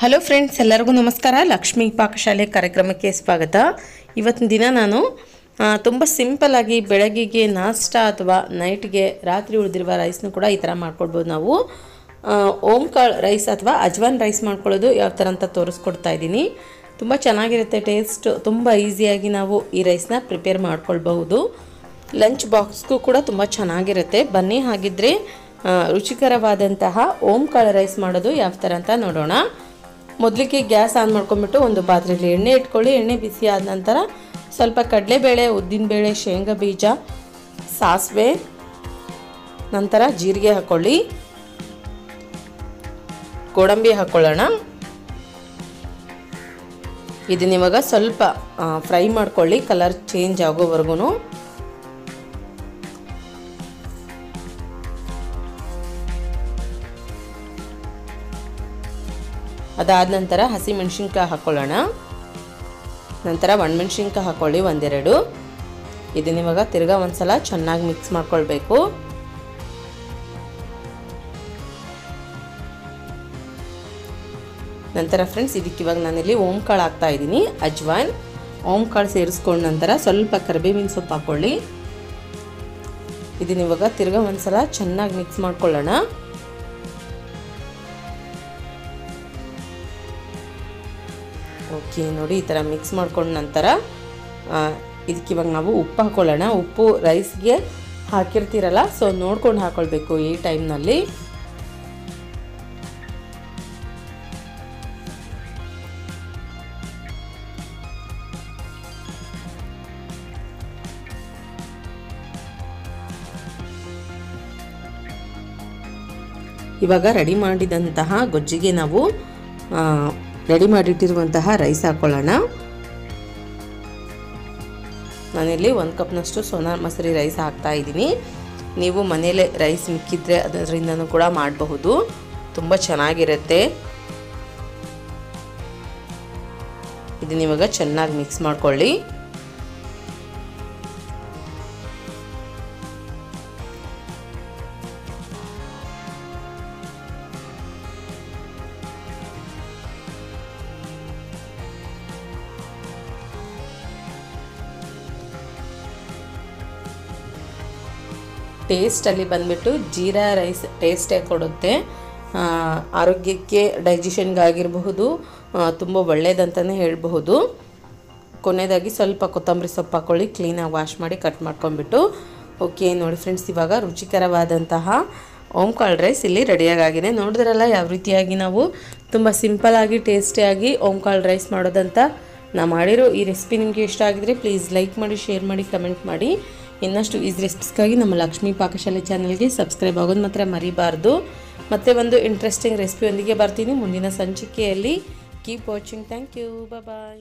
Hello friends, ಎಲ್ಲರಿಗೂ ನಮಸ್ಕಾರ. ಲಕ್ಷ್ಮೀ ಪಾಕಶಾಲೆ ಕಾರ್ಯಕ್ರಮಕ್ಕೆ ಸ್ವಾಗತ. ಇವತ್ತಿನ ದಿನ ನಾನು ತುಂಬ ಸಿಂಪಲ್ಲಾಗಿ ಬೆಳಗ್ಗೆಗೆ ನಾಷ್ಟಾ ಅಥವಾ ನೈಟ್ಗೆ ರಾತ್ರಿ ಉಳಿದಿರುವ ರೈಸ್ನು ಕೂಡ ಈ ಥರ ಮಾಡ್ಕೊಳ್ಬೋದು. ನಾವು ಓಂಕಾಳು ರೈಸ್ ಅಥವಾ ಅಜ್ವಾನ್ ರೈಸ್ ಮಾಡ್ಕೊಳ್ಳೋದು ಯಾವ ಥರ ಅಂತ ತೋರಿಸ್ಕೊಡ್ತಾ ಇದ್ದೀನಿ. ತುಂಬ ಚೆನ್ನಾಗಿರುತ್ತೆ, ಟೇಸ್ಟ್ ತುಂಬ ಈಸಿಯಾಗಿ ನಾವು ಈ ರೈಸ್ನ ಪ್ರಿಪೇರ್ ಮಾಡ್ಕೊಳ್ಬಹುದು. ಲಂಚ್ ಬಾಕ್ಸ್ಗೂ ಕೂಡ ತುಂಬ ಚೆನ್ನಾಗಿರುತ್ತೆ. ಬನ್ನಿ ಹಾಗಿದ್ರೆ ರುಚಿಕರವಾದಂತಹ ಓಂಕಾಳು ರೈಸ್ ಮಾಡೋದು ಯಾವ ಥರ ಅಂತ ನೋಡೋಣ. ಮೊದಲಿಗೆ ಗ್ಯಾಸ್ ಆನ್ ಮಾಡ್ಕೊಂಡ್ಬಿಟ್ಟು ಒಂದು ಪಾತ್ರೆಯಲ್ಲಿ ಎಣ್ಣೆ ಇಟ್ಕೊಳ್ಳಿ. ಎಣ್ಣೆ ಬಿಸಿ ಆದ ನಂತರ ಸ್ವಲ್ಪ ಕಡಲೆಬೇಳೆ, ಉದ್ದಿನಬೇಳೆ, ಶೇಂಗಾ ಬೀಜ, ಸಾಸಿವೆ, ನಂತರ ಜೀರಿಗೆ ಹಾಕ್ಕೊಳ್ಳಿ. ಗೋಡಂಬಿ ಹಾಕ್ಕೊಳ್ಳೋಣ. ಇದನ್ನ ಇವಾಗ ಸ್ವಲ್ಪ ಫ್ರೈ ಮಾಡ್ಕೊಳ್ಳಿ, ಕಲರ್ ಚೇಂಜ್ ಆಗೋವರೆಗೂ. ಅದಾದ ನಂತರ ಹಸಿ ಮೆಣಸಿನ್ಕಾಯಿ ಹಾಕ್ಕೊಳ್ಳೋಣ. ನಂತರ ಒಣಮೆಣಸಿನ್ಕಾಯಿ ಹಾಕ್ಕೊಳ್ಳಿ ಒಂದೆರಡು. ಇದನ್ನ ಇವಾಗ ತಿರ್ಗಾ ಒಂದ್ಸಲ ಚೆನ್ನಾಗಿ ಮಿಕ್ಸ್ ಮಾಡ್ಕೊಳ್ಬೇಕು. ನಂತರ ಫ್ರೆಂಡ್ಸ್, ಇದಕ್ಕೆ ಇವಾಗ ನಾನಿಲ್ಲಿ ಓಂಕಾಳು ಹಾಕ್ತಾ ಇದ್ದೀನಿ, ಅಜ್ವಾನ್. ಓಂಕಾಳು ಸೇರಿಸ್ಕೊಂಡ ನಂತರ ಸ್ವಲ್ಪ ಕರಿಬೇವಿನ ಸೊಪ್ಪು ಹಾಕ್ಕೊಳ್ಳಿ. ಇದನ್ನ ಇವಾಗ ತಿರ್ಗಾ ಒಂದ್ಸಲ ಚೆನ್ನಾಗಿ ಮಿಕ್ಸ್ ಮಾಡ್ಕೊಳ್ಳೋಣ. ಓಕೆ, ನೋಡಿ ಈ ಥರ ಮಿಕ್ಸ್ ಮಾಡ್ಕೊಂಡ ನಂತರ ಇದಕ್ಕೆ ಇವಾಗ ನಾವು ಉಪ್ಪು ಹಾಕ್ಕೊಳ್ಳೋಣ. ಉಪ್ಪು ರೈಸ್ಗೆ ಹಾಕಿರ್ತೀರಲ್ಲ, ಸೊ ನೋಡ್ಕೊಂಡು ಹಾಕ್ಕೊಳ್ಬೇಕು ಈ ಟೈಮ್ನಲ್ಲಿ. ಇವಾಗ ರೆಡಿ ಮಾಡಿದಂತಹ ಗೊಜ್ಜಿಗೆ ನಾವು ರೆಡಿ ಮಾಡಿಟ್ಟಿರುವಂತಹ ರೈಸ್ ಹಾಕ್ಕೊಳ್ಳೋಣ. ನಾನಿಲ್ಲಿ 1 ಕಪ್ನಷ್ಟು ಸೋನಾ ಮಸೂರಿ ರೈಸ್ ಹಾಕ್ತಾ ಇದ್ದೀನಿ. ನೀವು ಮನೇಲೆ ರೈಸ್ ಮಿಕ್ಕಿದ್ರೆ ಅದರಿಂದನೂ ಕೂಡ ಮಾಡಬಹುದು, ತುಂಬ ಚೆನ್ನಾಗಿರುತ್ತೆ. ಇದನ್ನ ಇವಾಗ ಚೆನ್ನಾಗಿ ಮಿಕ್ಸ್ ಮಾಡ್ಕೊಳ್ಳಿ. ಟೇಸ್ಟಲ್ಲಿ ಬಂದುಬಿಟ್ಟು ಜೀರಾ ರೈಸ್ ಟೇಸ್ಟೇ ಕೊಡುತ್ತೆ. ಆರೋಗ್ಯಕ್ಕೆ, ಡೈಜೆಷನ್ಗಾಗಿರಬಹುದು ತುಂಬ ಒಳ್ಳೆಯದಂತಲೇ ಹೇಳಬಹುದು. ಕೊನೆಯದಾಗಿ ಸ್ವಲ್ಪ ಕೊತ್ತಂಬರಿ ಸೊಪ್ಪು ಹಾಕ್ಕೊಳ್ಳಿ, ಕ್ಲೀನಾಗಿ ವಾಶ್ ಮಾಡಿ ಕಟ್ ಮಾಡ್ಕೊಂಡ್ಬಿಟ್ಟು. ಓಕೆ, ನೋಡಿ ಫ್ರೆಂಡ್ಸ್, ಇವಾಗ ರುಚಿಕರವಾದಂತಹ ಓಂಕಾಳು ರೈಸ್ ಇಲ್ಲಿ ರೆಡಿಯಾಗಿದೆ. ನೋಡಿದ್ರಲ್ಲ ಯಾವ ರೀತಿಯಾಗಿ ನಾವು ತುಂಬ ಸಿಂಪಲ್ಲಾಗಿ ಟೇಸ್ಟಿಯಾಗಿ ಓಂಕಾಳು ರೈಸ್ ಮಾಡೋದಂತ. ನಾನು ಮಾಡಿರೋ ಈ ರೆಸಿಪಿ ನಿಮಗೆ ಇಷ್ಟ ಆಗಿದ್ರೆ ಪ್ಲೀಸ್ ಲೈಕ್ ಮಾಡಿ, ಶೇರ್ ಮಾಡಿ, ಕಮೆಂಟ್ ಮಾಡಿ. ಇನ್ನಷ್ಟು ಈಸಿ ರೆಸಿಪೀಸ್ಗಾಗಿ ನಮ್ಮ ಲಕ್ಷ್ಮೀ ಪಾಕಶಾಲೆ ಚಾನಲ್ಗೆ ಸಬ್ಸ್ಕ್ರೈಬ್ ಆಗೋದು ಮಾತ್ರ ಮರಿಬಾರ್ದು. ಮತ್ತೆ ಒಂದು ಇಂಟ್ರೆಸ್ಟಿಂಗ್ ರೆಸಿಪಿಯೊಂದಿಗೆ ಬರ್ತೀನಿ ಮುಂದಿನ ಸಂಚಿಕೆಯಲ್ಲಿ. Keep watching. Thank you. Bye.